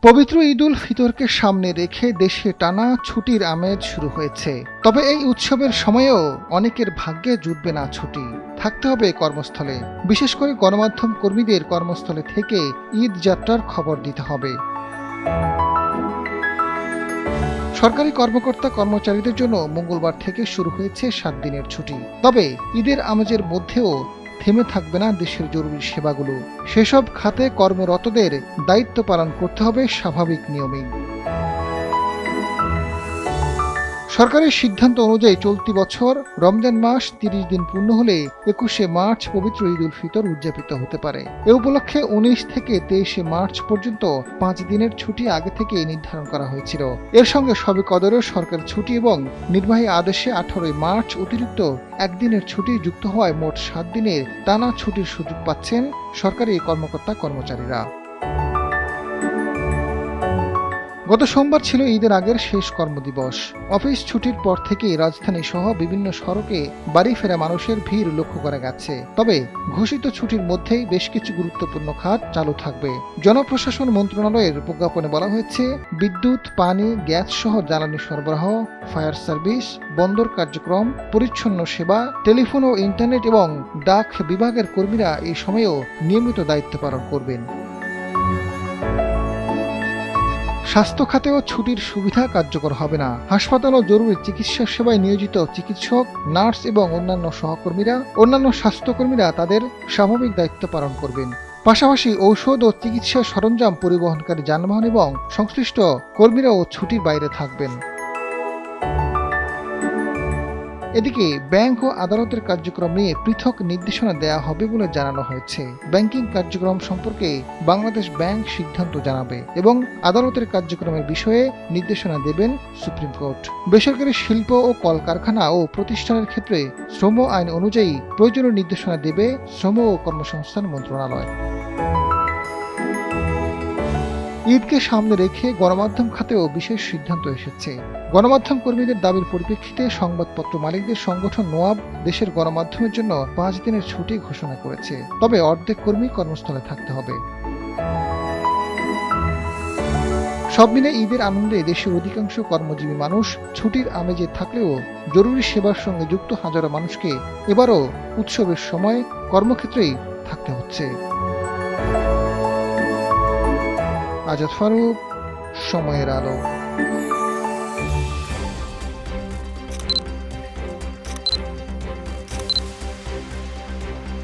পবিত্র ঈদ উল ফিতরকে সামনে রেখে দেশে টানা ছুটির আমেজ শুরু হয়েছে। তবে এই উৎসবের সময়েও অনেকের ভাগ্যে জুটবে না ছুটি, থাকতে হবে কর্মস্থলে। বিশেষ করে গণমাধ্যম কর্মীদের কর্মস্থলে থেকে ঈদ যাত্রার খবর দিতে হবে। সরকারি কর্মকর্তা কর্মচারীদের জন্য মঙ্গলবার থেকে শুরু হয়েছে 7 দিনের ছুটি। তবে ঈদের আমেজের মধ্যেও থেমে থাকবে না দেশের জরুরি সেবাগুলো। সেসব খাতে কর্মরতদের দায়িত্ব পালন করতে হবে স্বাভাবিক নিয়মেই। সরকারের সিদ্ধান্ত অনুযায়ী চলতি বছর রমজান মাস 30 দিন পূর্ণ হলে 21শে মার্চ পবিত্র ঈদ উল ফিতর উদযাপিত হতে পারে। এ উপলক্ষে 19 থেকে 23শে মার্চ পর্যন্ত 5 দিনের ছুটি আগে থেকে নির্ধারণ করা হয়েছিল। এর সঙ্গে শবে কদরের সরকারি ছুটি এবং নির্বাহী আদেশে 18 মার্চ অতিরিক্ত একদিনের ছুটি যুক্ত হওয়ায় মোট 7 দিনের টানা ছুটির সুযোগ পাচ্ছেন সরকারি কর্মকর্তা কর্মচারীরা। গত সোমবার ছিল ঈদের আগের শেষ কর্মদিবস। অফিস ছুটির পর থেকেই রাজধানী সহ বিভিন্ন সড়কে বাড়ি ফেরা মানুষের ভিড় লক্ষ্য করা গেছে। তবে ঘোষিত ছুটির মধ্যেই বেশ কিছু গুরুত্বপূর্ণ খাত চালু থাকবে। জনপ্রশাসন মন্ত্রণালয়ের প্রজ্ঞাপনে বলা হয়েছে, বিদ্যুৎ, পানি, গ্যাস সহ জ্বালানি সরবরাহ, ফায়ার সার্ভিস, বন্দর কার্যক্রম, পরিচ্ছন্ন সেবা, টেলিফোন ও ইন্টারনেট এবং ডাক বিভাগের কর্মীরা এই সময়েও নিয়মিত দায়িত্ব পালন করবেন। স্বাস্থ্য খাতেও ছুটির সুবিধা কার্যকর হবে না। হাসপাতাল ও জরুরি চিকিৎসা সেবায় নিয়োজিত চিকিৎসক, নার্স এবং অন্যান্য স্বাস্থ্যকর্মীরা তাদের স্বাভাবিক দায়িত্ব পালন করবেন। পাশাপাশি ঔষধ ও চিকিৎসা সরঞ্জাম পরিবহনকারী যানবাহন এবং সংশ্লিষ্ট কর্মীরাও ছুটির বাইরে থাকবেন। এদিকে ব্যাংক ও আদালতের কার্যক্রম নিয়ে পৃথক নির্দেশনা দেওয়া হবে বলে জানানো হয়েছে। ব্যাংকিং কার্যক্রম সম্পর্কে বাংলাদেশ ব্যাংক সিদ্ধান্ত জানাবে এবং আদালতের কার্যক্রমের বিষয়ে নির্দেশনা দেবেন সুপ্রিম কোর্ট। বেসরকারি শিল্প ও কলকারখানা ও প্রতিষ্ঠানের ক্ষেত্রে শ্রম আইন অনুযায়ী প্রয়োজনীয় নির্দেশনা দেবে শ্রম ও কর্মসংস্থান মন্ত্রণালয়। ঈদকে সামনে রেখে গণমাধ্যম খাতেও বিশেষ সিদ্ধান্ত এসেছে। গণমাধ্যম কর্মীদের দাবির পরিপ্রেক্ষিতে সংবাদপত্র মালিকদের সংগঠন নোয়াব দেশের গণমাধ্যমের জন্য 5 দিনের ছুটি ঘোষণা করেছে। তবে অর্ধেক কর্মী কর্মস্থলে থাকতে হবে। সব মিলে ঈদের আনন্দে দেশের অধিকাংশ কর্মজীবী মানুষ ছুটির আমেজে থাকলেও জরুরি সেবার সঙ্গে যুক্ত হাজারো মানুষকে এবারও উৎসবের সময় কর্মক্ষেত্রেই থাকতে হচ্ছে। আজাদ ফারুক, সময়ের আলো।